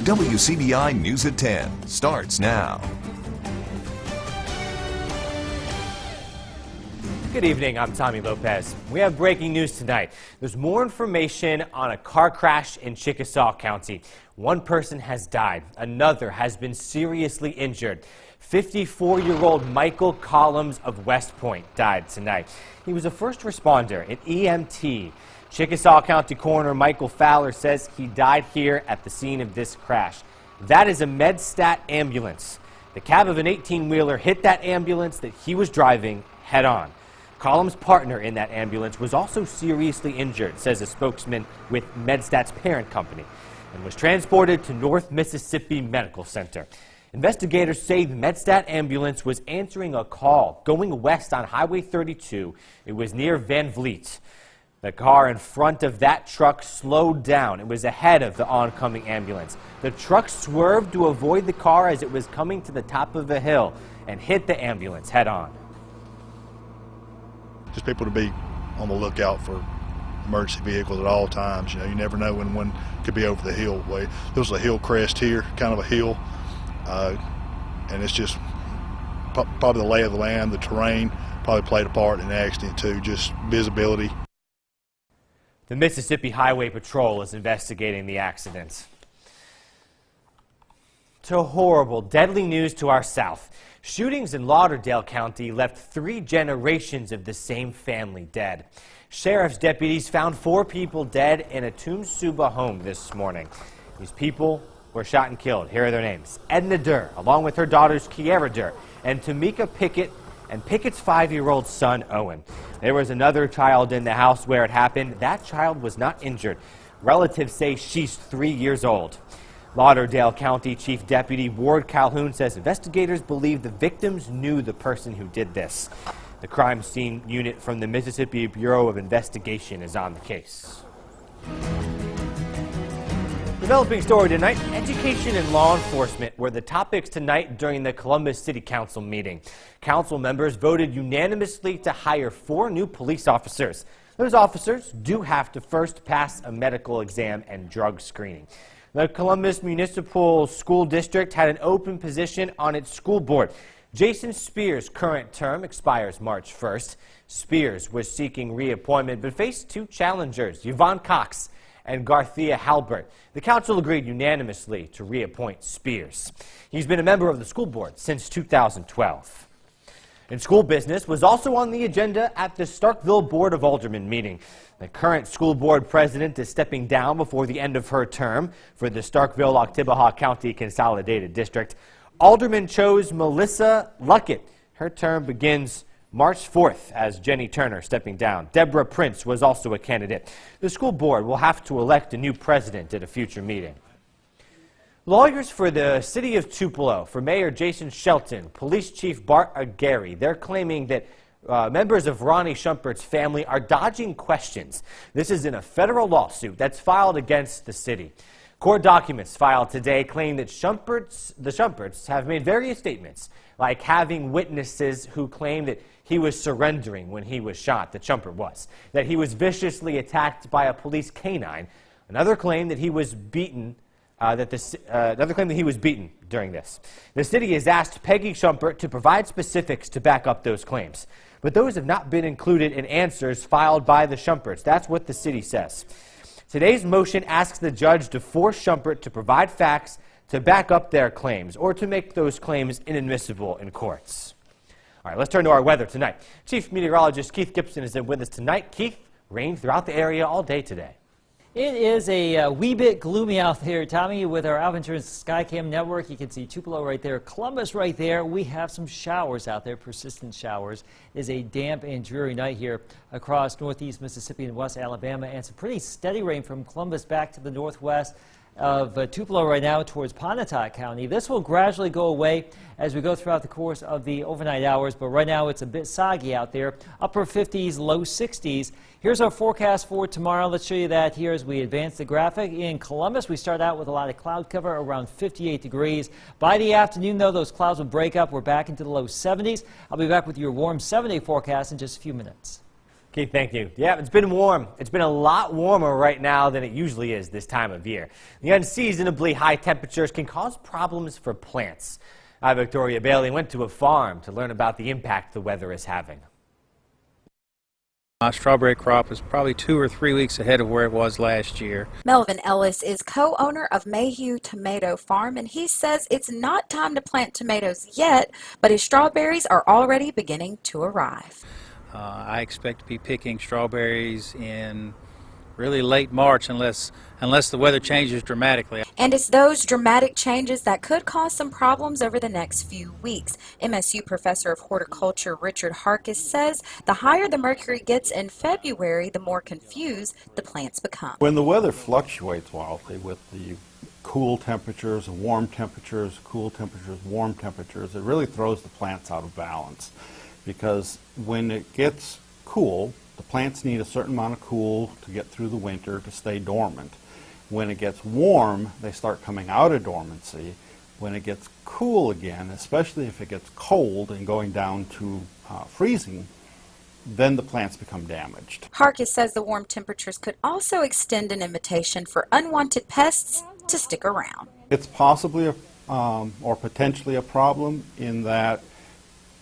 WCBI News at 10 starts now. Good evening, I'm Tommy Lopez. We have breaking news tonight. There's more information on a car crash in Chickasaw County. One person has died. Another has been seriously injured. 54-year-old Michael Collins of West Point died tonight. He was a first responder, an EMT. Chickasaw County Coroner Michael Fowler says he died here at the scene of this crash. That is a MedStat ambulance. The cab of an 18-wheeler hit that ambulance that he was driving head-on. Collins' partner in that ambulance was also seriously injured, says a spokesman with MedStat's parent company, and was transported to North Mississippi Medical Center. Investigators say the MedStat ambulance was answering a call going west on Highway 32. It was near Van Vliet. The car in front of that truck slowed down. It was ahead of the oncoming ambulance. The truck swerved to avoid the car as it was coming to the top of a hill and hit the ambulance head-on. Just people to be on the lookout for emergency vehicles at all times. You know, you never know when one could be over the hill. There was a hill crest here, kind of a hill, and it's just probably the lay of the land, the terrain probably played a part in the accident too, just visibility. The Mississippi Highway Patrol is investigating the accident. To horrible, deadly news to our south. Shootings in Lauderdale County left 3 generations of the same family dead. Sheriff's deputies found 4 people dead in a Toomsuba home this morning. These people were shot and killed. Here are their names. Edna Durr, along with her daughters Kiera Durr and Tamika Pickett, and Pickett's 5-year-old son, Owen. There was another child in the house where it happened. That child was not injured. Relatives say she's 3 years old. Lauderdale County Chief Deputy Ward Calhoun says investigators believe the victims knew the person who did this. The crime scene unit from the Mississippi Bureau of Investigation is on the case. Developing story tonight, education and law enforcement were the topics tonight during the Columbus City Council meeting. Council members voted unanimously to hire 4 new police officers. Those officers do have to first pass a medical exam and drug screening. The Columbus Municipal School District had an open position on its school board. Jason Spears' current term expires March 1st. Spears was seeking reappointment but faced 2 challengers, Yvonne Cox and Garthia Halbert. The council agreed unanimously to reappoint Spears. He's been a member of the school board since 2012. And school business was also on the agenda at the Starkville Board of Aldermen meeting. The current school board president is stepping down before the end of her term for the Starkville-Oktibbeha County Consolidated District. Aldermen chose Melissa Luckett. Her term begins March 4th as Jenny Turner stepping down. Deborah Prince was also a candidate. The school board will have to elect a new president at a future meeting. Lawyers for the city of Tupelo, for Mayor Jason Shelton, Police Chief Bart Aguirre, they're claiming that members of Ronnie Shumpert's family are dodging questions. This is in a federal lawsuit that's filed against the city. Court documents filed today claim that the Shumperts have made various statements, like having witnesses who claim that he was surrendering when he was shot, that Shumpert was, that he was viciously attacked by a police canine. Another claim that he was beaten. Another claim that he was beaten during this. The city has asked Peggy Shumpert to provide specifics to back up those claims, but those have not been included in answers filed by the Shumperts. That's what the city says. Today's motion asks the judge to force Shumpert to provide facts to back up their claims or to make those claims inadmissible in courts. All right, let's turn to our weather tonight. Chief Meteorologist Keith Gibson is in with us tonight. Keith, rain throughout the area all day today. It is a wee bit gloomy out there, Tommy, with our Aventur's Skycam network. You can see Tupelo right there, Columbus right there. We have some showers out there, persistent showers. It is a damp and dreary night here across northeast Mississippi and west Alabama, and some pretty steady rain from Columbus back to the northwest of Tupelo right now towards Pontotoc County. This will gradually go away as we go throughout the course of the overnight hours, but right now it's a bit soggy out there. Upper 50s, low 60s. Here's our forecast for tomorrow. Let's show you that here as we advance the graphic. In Columbus, we start out with a lot of cloud cover around 58 degrees. By the afternoon, though, those clouds will break up. We're back into the low 70s. I'll be back with your warm 7-day forecast in just a few minutes. Keith, thank you. Yeah, it's been warm. It's been a lot warmer right now than it usually is this time of year. The unseasonably high temperatures can cause problems for plants. Victoria Bailey went to a farm to learn about the impact the weather is having. My strawberry crop is probably 2 or 3 weeks ahead of where it was last year. Melvin Ellis is co-owner of Mayhew Tomato Farm, and he says it's not time to plant tomatoes yet, but his strawberries are already beginning to arrive. I expect to be picking strawberries in really late March unless the weather changes dramatically. And it's those dramatic changes that could cause some problems over the next few weeks. MSU professor of horticulture Richard Harkis says the higher the mercury gets in February, the more confused the plants become. When the weather fluctuates wildly with the cool temperatures, warm temperatures, cool temperatures, warm temperatures, it really throws the plants out of balance. Because when it gets cool, the plants need a certain amount of cool to get through the winter to stay dormant. When it gets warm, they start coming out of dormancy. When it gets cool again, especially if it gets cold and going down to freezing, then the plants become damaged. Harkis says the warm temperatures could also extend an invitation for unwanted pests to stick around. It's possibly or potentially a problem in that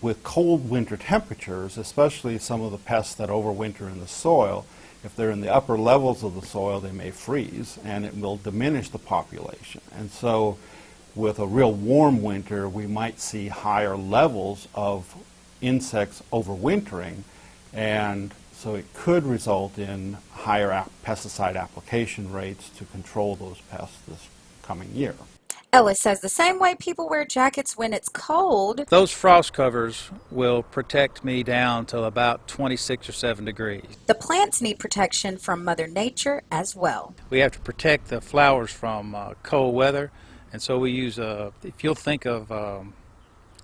with cold winter temperatures, especially some of the pests that overwinter in the soil, if they're in the upper levels of the soil, they may freeze and it will diminish the population. And so with a real warm winter, we might see higher levels of insects overwintering, and so it could result in higher pesticide application rates to control those pests this coming year. Ellis says the same way people wear jackets when it's cold, Those frost covers will protect me down till about 26 or 7 degrees. the plants need protection from Mother Nature as well. We have to protect the flowers from cold weather, and so we use if you'll think of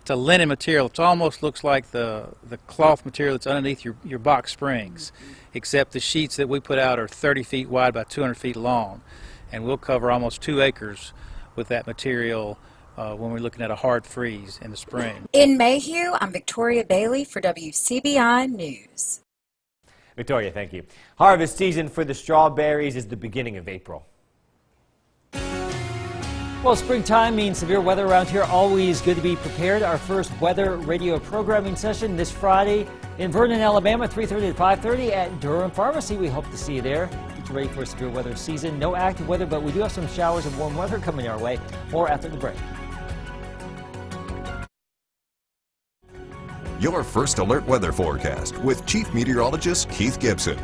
it's a linen material. It almost looks like the cloth material that's underneath your box springs, except the sheets that we put out are 30 feet wide by 200 feet long, and we'll cover almost 2 acres with that material when we're looking at a hard freeze in the spring. In Mayhew, I'm Victoria Bailey for WCBI News. Victoria, thank you. Harvest season for the strawberries is the beginning of April. Well, springtime means severe weather around here. Always good to be prepared. Our first weather radio programming session this Friday in Vernon, Alabama, 3:30 to 5:30 at Durham Pharmacy. We hope to see you there. Get ready for a severe weather season. No active weather, but we do have some showers of warm weather coming our way. More after the break. Your first alert weather forecast with Chief Meteorologist Keith Gibson.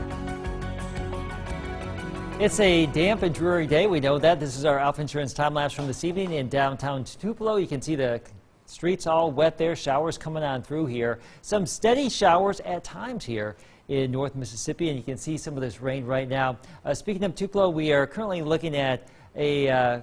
It's a damp and dreary day. We know that. This is our Alpha Insurance time lapse from this evening in downtown Tupelo. You can see the streets all wet there. Showers coming on through here. Some steady showers at times here in North Mississippi, and you can see some of this rain right now. Speaking of Tupelo, we are currently looking at a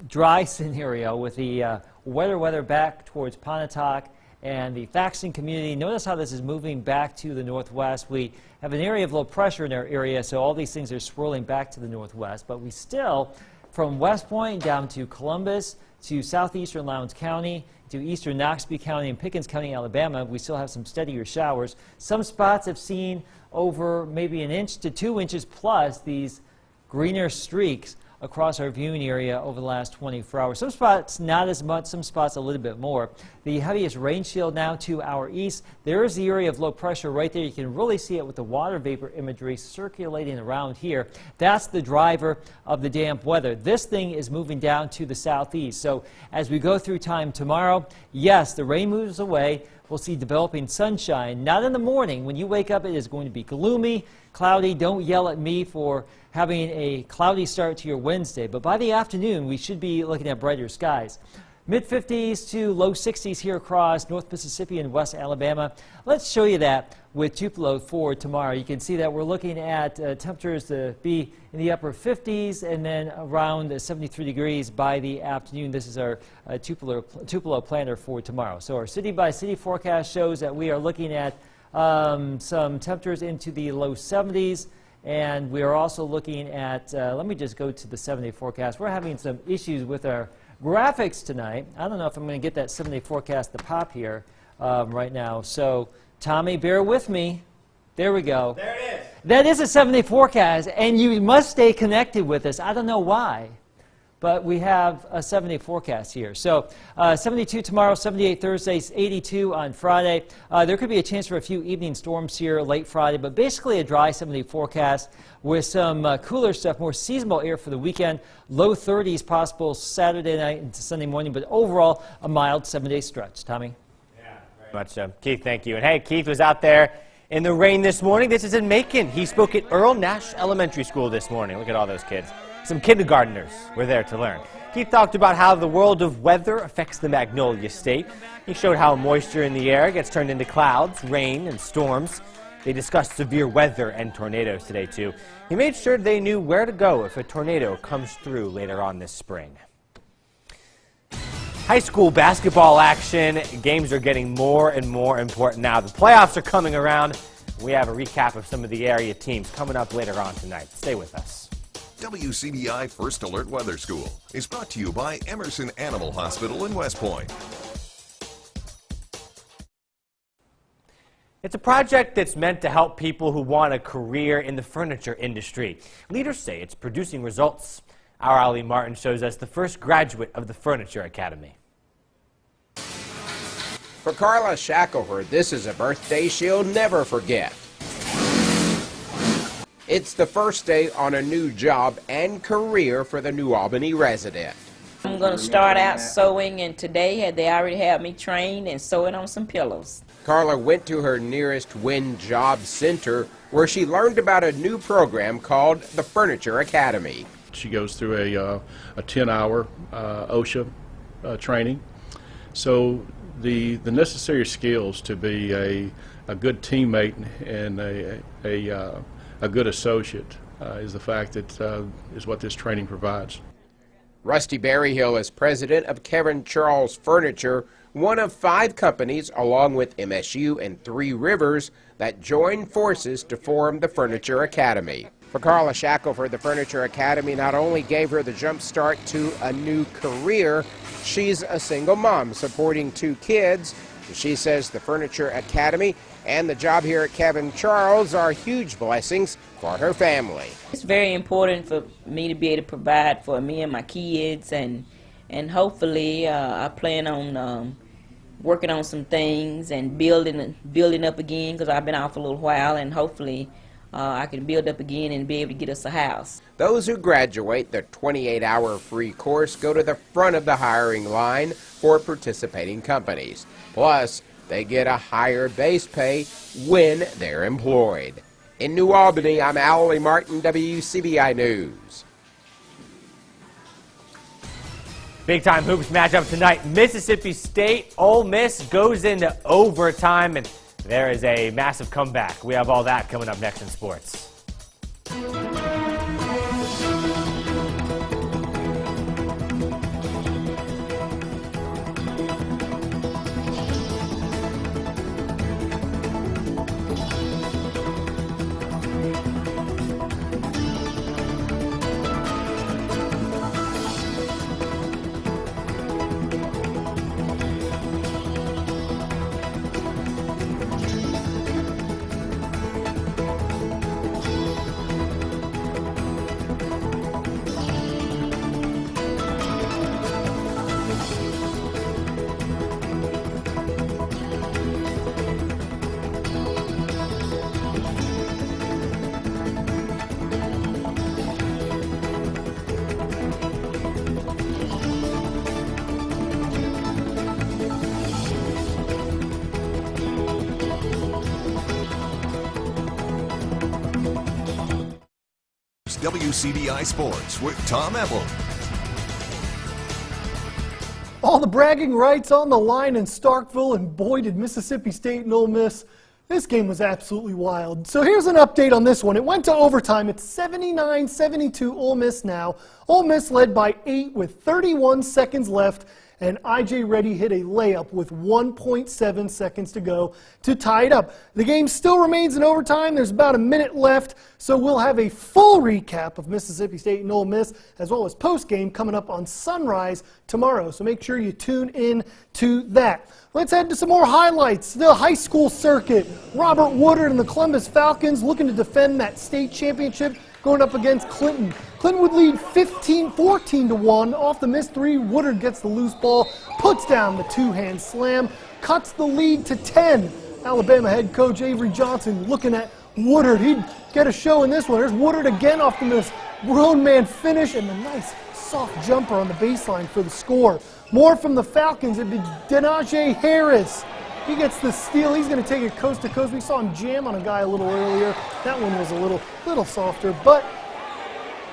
dry scenario with the wetter weather back towards Pontotoc and the Thaxton community. Notice how this is moving back to the northwest. We have an area of low pressure in our area, so all these things are swirling back to the northwest. But we still, from West Point down to Columbus to southeastern Lowndes County to eastern Noxubee County and Pickens County, Alabama, we still have some steadier showers. Some spots have seen over maybe 1 inch to 2 inches plus these greener streaks across our viewing area over the last 24 hours. Some spots not as much, some spots a little bit more. The heaviest rain shield now to our east. There is the area of low pressure right there. You can really see it with the water vapor imagery circulating around here. That's the driver of the damp weather. This thing is moving down to the southeast. So as we go through time tomorrow, yes, the rain moves away. We'll see developing sunshine. Not in the morning. When you wake up, it is going to be gloomy, cloudy. Don't yell at me for having a cloudy start to your Wednesday. But by the afternoon, we should be looking at brighter skies. Mid-50s to low 60s here across North Mississippi and West Alabama. Let's show you that with Tupelo for tomorrow. You can see that we're looking at temperatures to be in the upper 50s and then around 73 degrees by the afternoon. This is our Tupelo planner for tomorrow. So our city-by-city forecast shows that we are looking at some temperatures into the low 70s. And we are also looking at, let me just go to the 7-day forecast. We're having some issues with our graphics tonight. I don't know if I'm going to get that 7-day forecast to pop here right now. So, Tommy, bear with me. There we go. There it is. That is a 7-day forecast, and you must stay connected with us. I don't know why, but we have a 7-day forecast here. So 72 tomorrow, 78 Thursday, 82 on Friday. There could be a chance for a few evening storms here late Friday, but basically a dry 7-day forecast with some cooler stuff, more seasonal air for the weekend. Low 30s possible Saturday night into Sunday morning, but overall a mild 7-day stretch. Tommy? Yeah, very much so. Keith, thank you. And hey, Keith was out there in the rain this morning. This is in Macon. He spoke at Earl Nash Elementary School this morning. Look at all those kids. Some kindergartners were there to learn. Keith talked about how the world of weather affects the Magnolia State. He showed how moisture in the air gets turned into clouds, rain, and storms. They discussed severe weather and tornadoes today, too. He made sure they knew where to go if a tornado comes through later on this spring. High school basketball action. Games are getting more and more important now. The playoffs are coming around. We have a recap of some of the area teams coming up later on tonight. Stay with us. WCBI First Alert Weather School is brought to you by Emerson Animal Hospital in West Point. It's a project that's meant to help people who want a career in the furniture industry. Leaders say it's producing results. Our Ali Martin shows us the first graduate of the Furniture Academy. For Carla Shackelford, this is a birthday she'll never forget. It's the first day on a new job and career for the New Albany resident. I'm going to start out sewing, and today they already have me trained and sewing on some pillows. Carla went to her nearest Wynn Job Center where she learned about a new program called the Furniture Academy. She goes through a 10-hour OSHA training. So the necessary skills to be a good teammate and a good associate is the fact that is what this training provides. Rusty Berryhill is president of Kevin Charles Furniture, one of 5 companies along with MSU and Three Rivers that joined forces to form the Furniture Academy. For Carla Shackelford, the Furniture Academy not only gave her the jump start to a new career, she's a single mom supporting 2 kids. She says the Furniture Academy and the job here at Kevin Charles are huge blessings for her family. It's very important for me to be able to provide for me and my kids, and hopefully I plan on working on some things and building up again, because I've been off a little while, and hopefully I can build up again and be able to get us a house. Those who graduate the 28-hour free course go to the front of the hiring line for participating companies. Plus, they get a higher base pay when they're employed. In New Albany, I'm Ali Martin, WCBI News. Big-time hoops matchup tonight. Mississippi State, Ole Miss goes into overtime, and there is a massive comeback. We have all that coming up next in sports. WCBI Sports with Tom Ebel. All the bragging rights on the line in Starkville, and boy did Mississippi State and Ole Miss. This game was absolutely wild. So here's an update on this one. It went to overtime. It's 79-72 Ole Miss now. Ole Miss led by 8 with 31 seconds left. and I.J. Reddy hit a layup with 1.7 seconds to go to tie it up. The game still remains in overtime. There's about a minute left, so we'll have a full recap of Mississippi State and Ole Miss, as well as post-game coming up on Sunrise tomorrow, so make sure you tune in to that. Let's head to some more highlights. The high school circuit. Robert Woodard and the Columbus Falcons looking to defend that state championship, going up against Clinton. Clinton would lead 14-1 off the missed three. Woodard gets the loose ball, puts down the two-hand slam, cuts the lead to 10. Alabama head coach Avery Johnson looking at Woodard. He'd get a show in this one. There's Woodard again off the miss. Grown man finish and a nice soft jumper on the baseline for the score. More from the Falcons. It'd be Denaje Harris. He gets the steal. He's going to take it coast to coast. We saw him jam on a guy a little earlier. That one was a little softer. But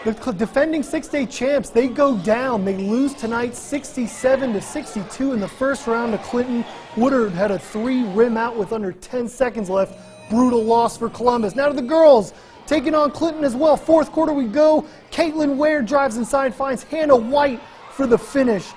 the defending six-day champs, they go down. They lose tonight 67-62 in the first round to Clinton. Woodard had a three rim out with under 10 seconds left. Brutal loss for Columbus. Now to the girls. Taking on Clinton as well. Fourth quarter we go. Caitlin Ware drives inside, finds Hannah White for the finish.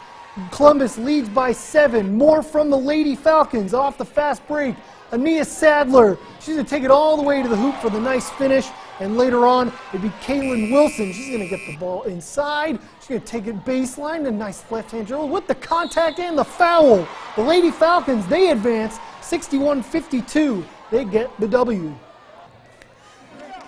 Columbus leads by 7. More from the Lady Falcons off the fast break. Ania Sadler, she's going to take it all the way to the hoop for the nice finish. And later on, it'd be Kaylin Wilson. She's going to get the ball inside. She's going to take it baseline. A nice left-hand dribble with the contact and the foul. The Lady Falcons, they advance 61-52. They get the W.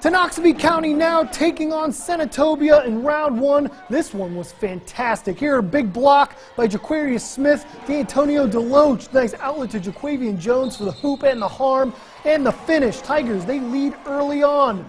Noxubee County now taking on Senatobia in round 1. This one was fantastic. Here, a big block by Jaquarius Smith, D'Antonio Deloach. Nice outlet to Jaquavian Jones for the hoop and the harm. And the finish. Tigers, they lead early on.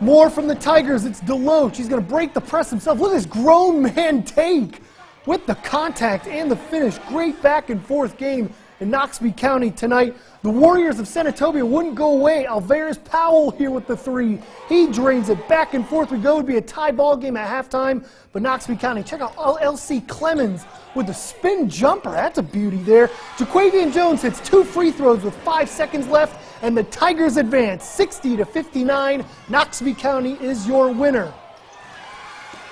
More from the Tigers. It's Deloach. He's going to break the press himself. Look at this grown man take with the contact and the finish. Great back and forth game in Noxubee County tonight. The Warriors of Senatobia wouldn't go away. Alvarez Powell here with the three. He drains it. Back and forth we go. It would be a tie ball game at halftime. But Noxubee County, check out LC Clemens with the spin jumper. That's a beauty there. Jaquavian Jones hits 2 free throws with 5 seconds left. And the Tigers advance 60-59. Noxubee County is your winner.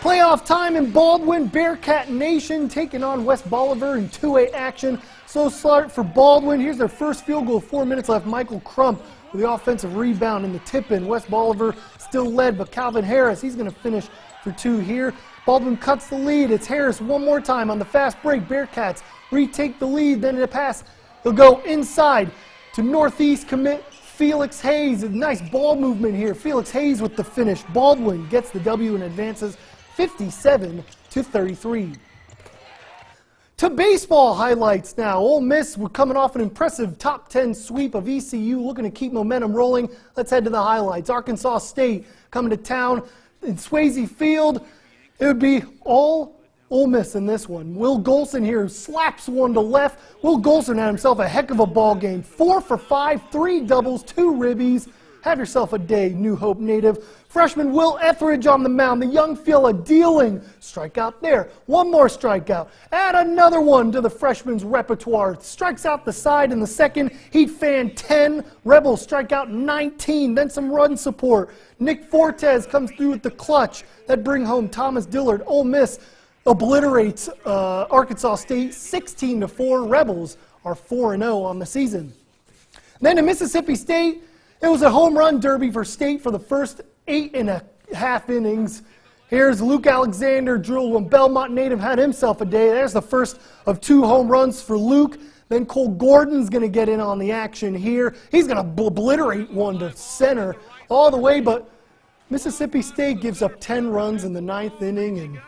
Playoff time in Baldwin. Bearcat Nation taking on West Bolivar in 2A action. So start for Baldwin. Here's their first field goal, 4 minutes left. Michael Crump with the offensive rebound in the tip-in. West Bolivar still led, but Calvin Harris, he's going to finish for 2 here. Baldwin cuts the lead. It's Harris one more time on the fast break. Bearcats retake the lead. Then in a pass, they'll go inside to Northeast commit Felix Hayes. A nice ball movement here. Felix Hayes with the finish. Baldwin gets the W and advances 57-33. To baseball highlights now. Ole Miss were coming off an impressive top 10 sweep of ECU, looking to keep momentum rolling. Let's head to the highlights. Arkansas State coming to town in Swayze Field. It would be all Ole Miss in this one. Will Golson here slaps one to left. Will Golson had himself a heck of a ball game. 4 for 5, 3 doubles, 2 ribbies. Have yourself a day, New Hope native. Freshman Will Etheridge on the mound. The young fella dealing. Strikeout there. One more strikeout. Add another one to the freshman's repertoire. Strikes out the side in the second. Heat fan 10. Rebels strike out 19. Then some run support. Nick Fortes comes through with the clutch. That bring home Thomas Dillard. Ole Miss obliterates Arkansas State 16-4. Rebels are 4-0 on the season. Then in Mississippi State, it was a home run derby for State for the first 8.5 innings. Here's Luke Alexander drilled when Belmont native had himself a day. There's the first of 2 home runs for Luke. Then Cole Gordon's going to get in on the action here. He's going to obliterate one to center all the way, but Mississippi State gives up 10 runs in the 9th inning, and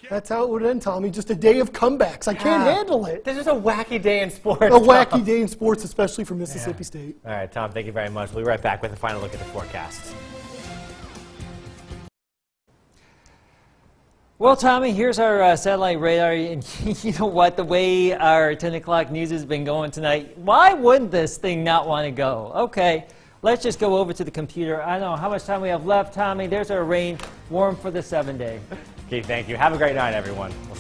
that's how it would end, Tommy. Just a day of comebacks. I can't handle it. This is a wacky day in sports. A wacky day in sports, especially for Mississippi State. All right, Tom, thank you very much. We'll be right back with a final look at the forecasts. Well, Tommy, here's our satellite radar, and you know what? The way our 10 o'clock news has been going tonight, why wouldn't this thing not want to go? Okay, let's just go over to the computer. I don't know how much time we have left, Tommy. There's our rain, warm for the 7-day. Okay, thank you. Have a great night, everyone. We'll